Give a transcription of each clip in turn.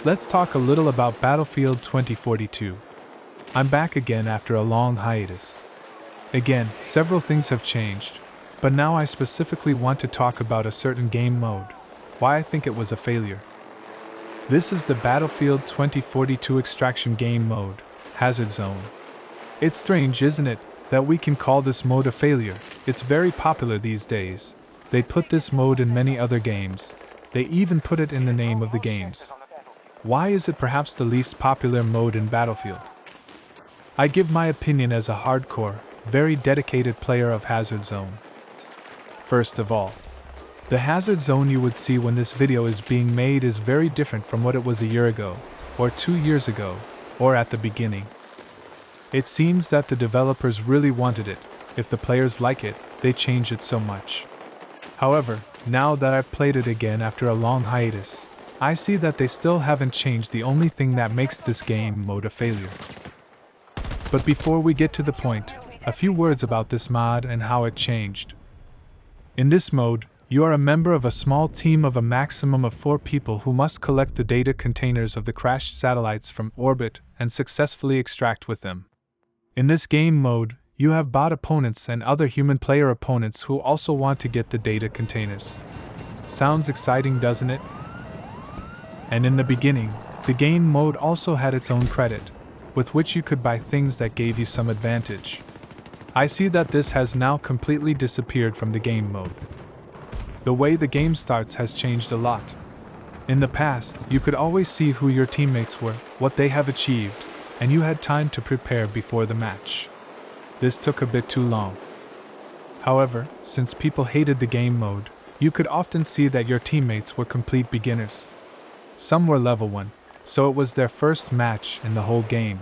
Let's talk a little about Battlefield 2042. I'm back again after a long hiatus. Again, several things have changed, but now I specifically want to talk about a certain game mode, why I think it was a failure. This is the Battlefield 2042 extraction game mode, Hazard Zone. It's strange, isn't it, that we can call this mode a failure? It's very popular these days. They put this mode in many other games. They even put it in the name of the games. Why is it perhaps the least popular mode in Battlefield? I give my opinion as a hardcore, very dedicated player of Hazard Zone. First of all, the Hazard Zone you would see when this video is being made is very different from what it was a year ago, or 2 years ago, or at the beginning. It seems that the developers really wanted it. If the players like it, they change it so much. However, now that I've played it again after a long hiatus, I see that they still haven't changed the only thing that makes this game mode a failure. But before we get to the point, a few words about this mod and how it changed. In this mode, you are a member of a small team of a maximum of 4 people who must collect the data containers of the crashed satellites from orbit and successfully extract with them. In this game mode, you have bot opponents and other human player opponents who also want to get the data containers. Sounds exciting, doesn't it? And in the beginning, the game mode also had its own credit, with which you could buy things that gave you some advantage. I see that this has now completely disappeared from the game mode. The way the game starts has changed a lot. In the past, you could always see who your teammates were, what they have achieved, and you had time to prepare before the match. This took a bit too long. However, since people hated the game mode, you could often see that your teammates were complete beginners. Some were level 1, so it was their first match in the whole game.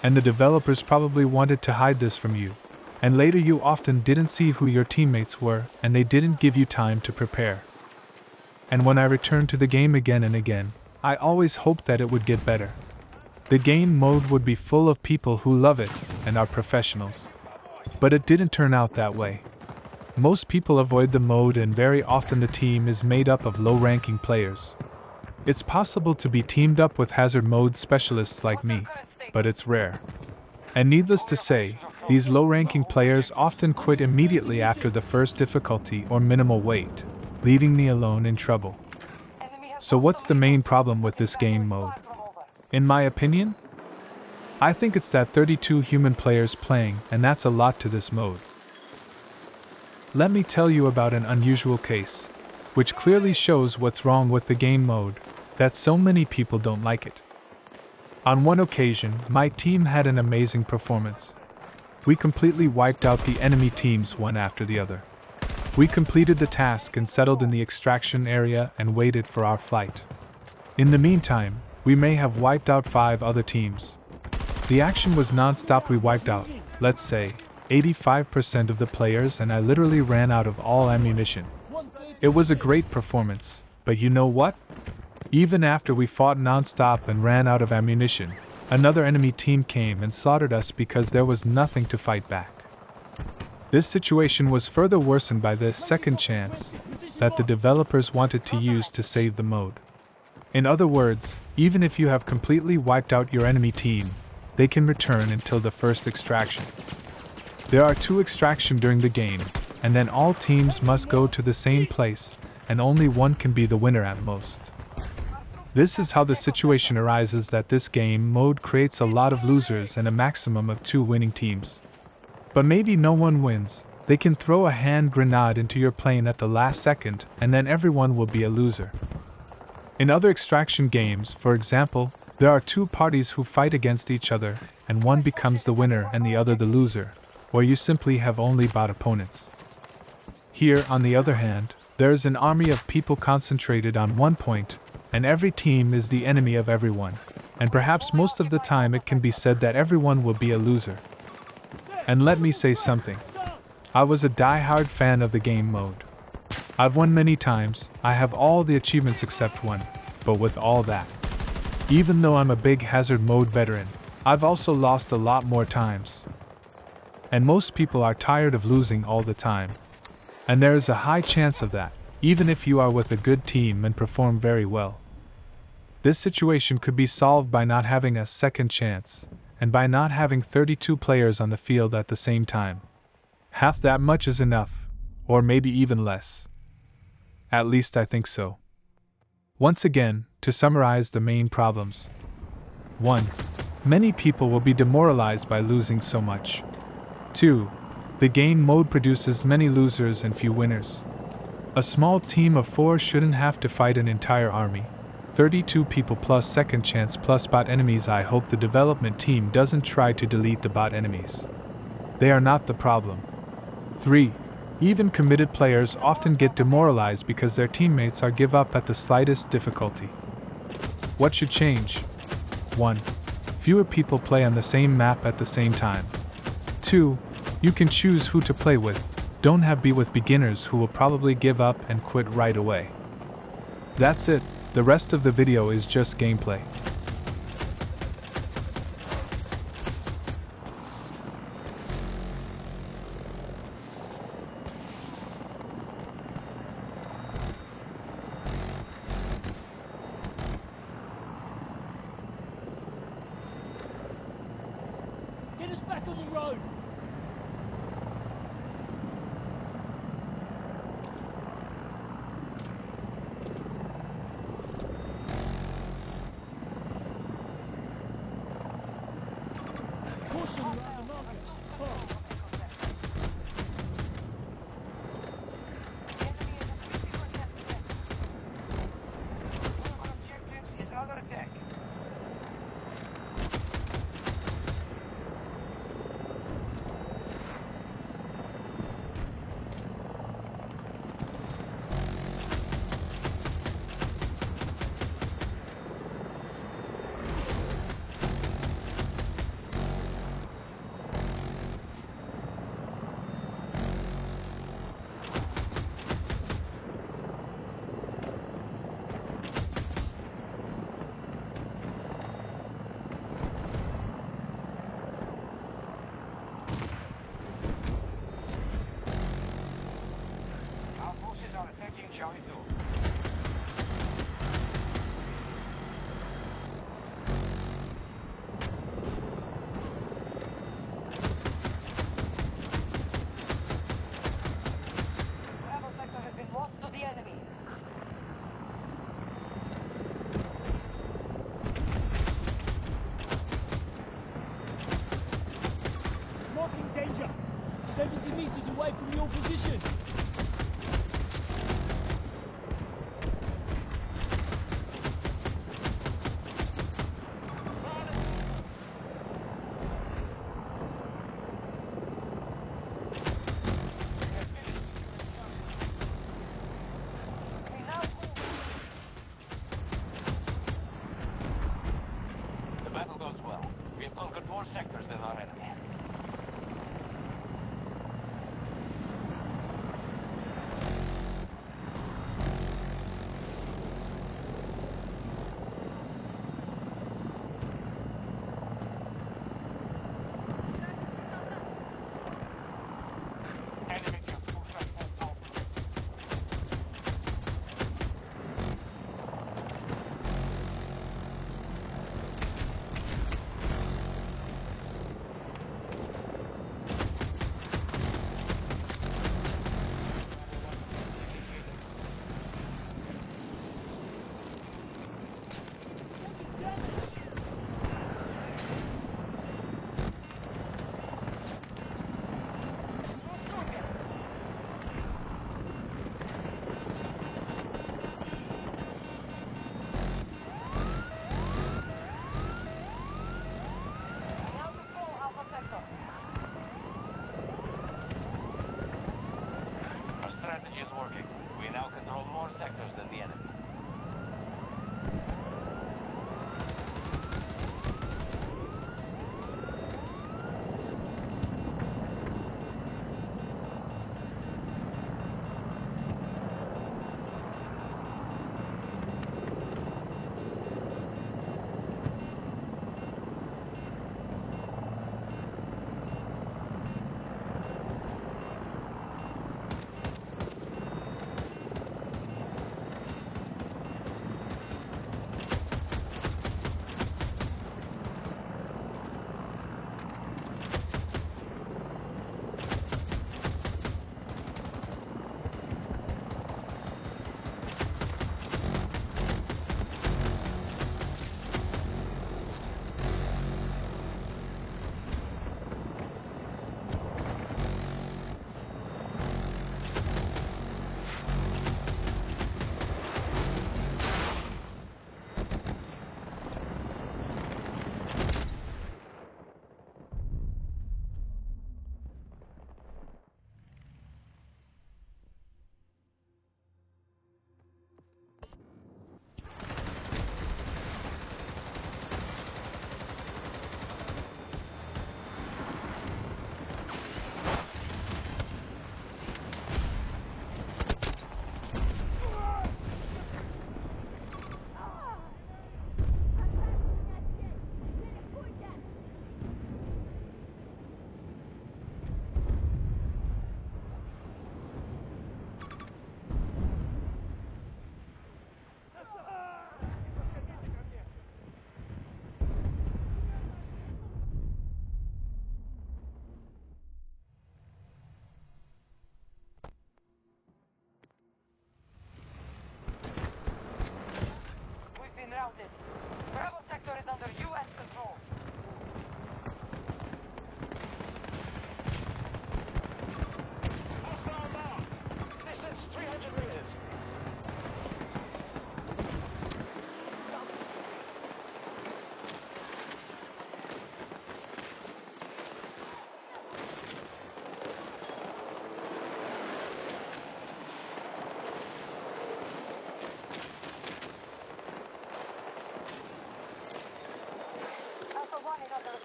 And the developers probably wanted to hide this from you, and later you often didn't see who your teammates were and they didn't give you time to prepare. And when I returned to the game again and again, I always hoped that it would get better. The game mode would be full of people who love it and are professionals. But it didn't turn out that way. Most people avoid the mode and very often the team is made up of low-ranking players. It's possible to be teamed up with hazard mode specialists like me, but it's rare. And needless to say, these low-ranking players often quit immediately after the first difficulty or minimal wait, leaving me alone in trouble. So what's the main problem with this game mode? In my opinion, I think it's that 32 human players playing, and that's a lot to this mode. Let me tell you about an unusual case, which clearly shows what's wrong with the game mode, that so many people don't like it. On one occasion, my team had an amazing performance. We completely wiped out the enemy teams one after the other. We completed the task and settled in the extraction area and waited for our flight. In the meantime, we may have wiped out 5 other teams. The action was non-stop. We wiped out, let's say, 85% of the players, and I literally ran out of all ammunition. It was a great performance, but you know what? Even after we fought non-stop and ran out of ammunition, another enemy team came and slaughtered us because there was nothing to fight back. This situation was further worsened by the second chance that the developers wanted to use to save the mode. In other words, even if you have completely wiped out your enemy team, they can return until the first extraction. There are 2 extractions during the game, and then all teams must go to the same place, and only one can be the winner at most. This is how the situation arises that this game mode creates a lot of losers and a maximum of 2 winning teams. But maybe no one wins. They can throw a hand grenade into your plane at the last second, and then everyone will be a loser. In other extraction games, for example, there are 2 parties who fight against each other, and one becomes the winner and the other the loser, or you simply have only bot opponents. Here, on the other hand, there is an army of people concentrated on one point, and every team is the enemy of everyone, and perhaps most of the time it can be said that everyone will be a loser. And let me say something. I was a die-hard fan of the game mode. I've won many times, I have all the achievements except one, but with all that, even though I'm a big hazard mode veteran, I've also lost a lot more times. And most people are tired of losing all the time. And there is a high chance of that, even if you are with a good team and perform very well. This situation could be solved by not having a second chance, and by not having 32 players on the field at the same time. Half that much is enough, or maybe even less. At least I think so. Once again, to summarize the main problems. 1. Many people will be demoralized by losing so much. 2. The game mode produces many losers and few winners. A small team of 4 shouldn't have to fight an entire army. 32 people plus second chance plus bot enemies. I hope the development team doesn't try to delete the bot enemies. They are not the problem. 3. Even committed players often get demoralized because their teammates are give up at the slightest difficulty. What should change? 1. Fewer people play on the same map at the same time. 2. You can choose who to play with. Don't have be with beginners who will probably give up and quit right away. That's it. The rest of the video is just gameplay. Get us back on the road! Caution around the market. Oh. Charlie 2. Bravo sector has been lost to the enemy. Marking danger! 70 meters away from your position! The battle goes well. We have conquered more sectors than our enemy. Enemy can push us more powerfully.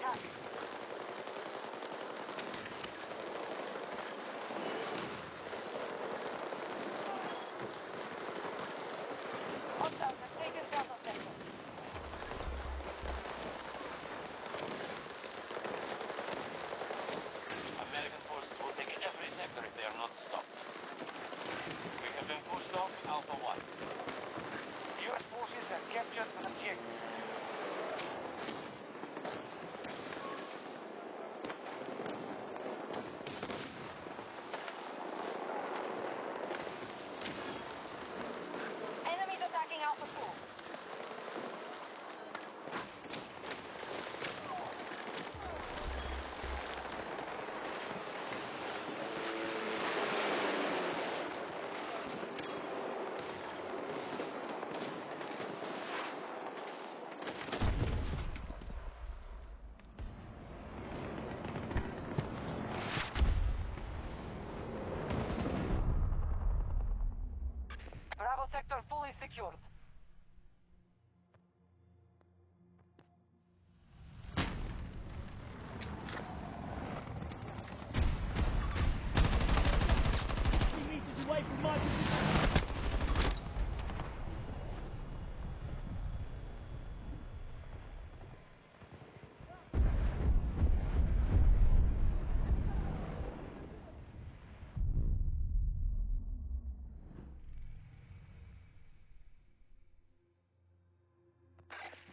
attack. Hostiles have taken Delta sector. American forces will take every sector if they are not stopped. We have been pushed off Alpha 1. U.S. forces have captured an objective. Enemies attacking Alpha 2. Bravo sector fully secured. Meters away from my position.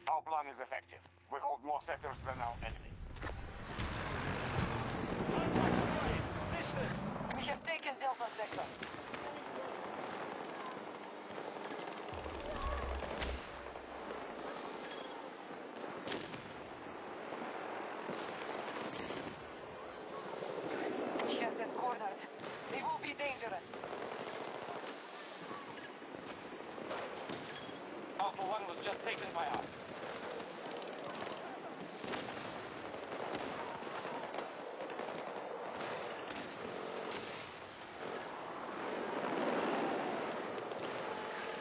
Our plan is effective. We hold more sectors than our enemy. We have taken Delta sector. He has been cornered. They will be dangerous. Alpha 1 was just taken by us.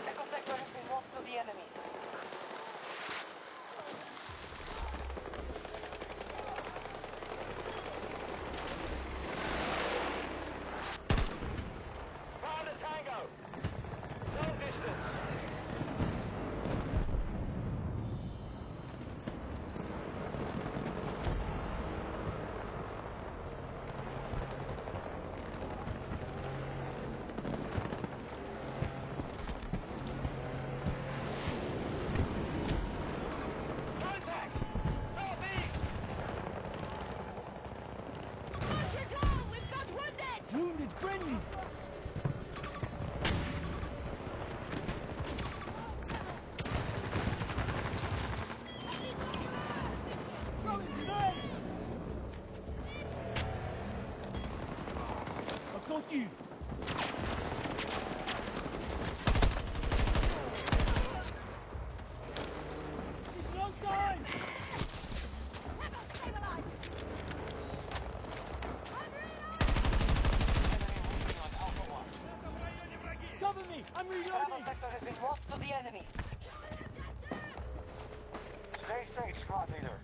Echo sector has been lost to the enemy. Fire the Tango! No distance! Contact! Northeast! We've got wounded! Wounded friendly! Throwing grenade! I've got you! It's no time! Enemy moving on Alpha 1. Cover me! I'm Bravo reloading! sector has been lost to the enemy. Stay safe, squad leader.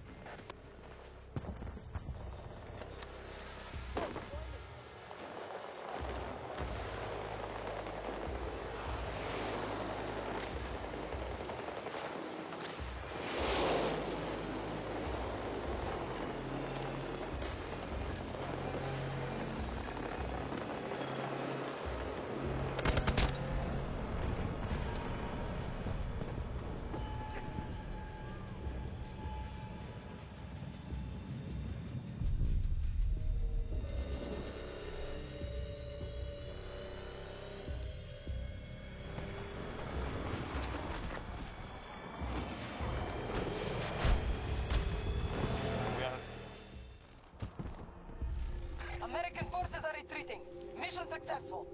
American forces are retreating. Mission successful.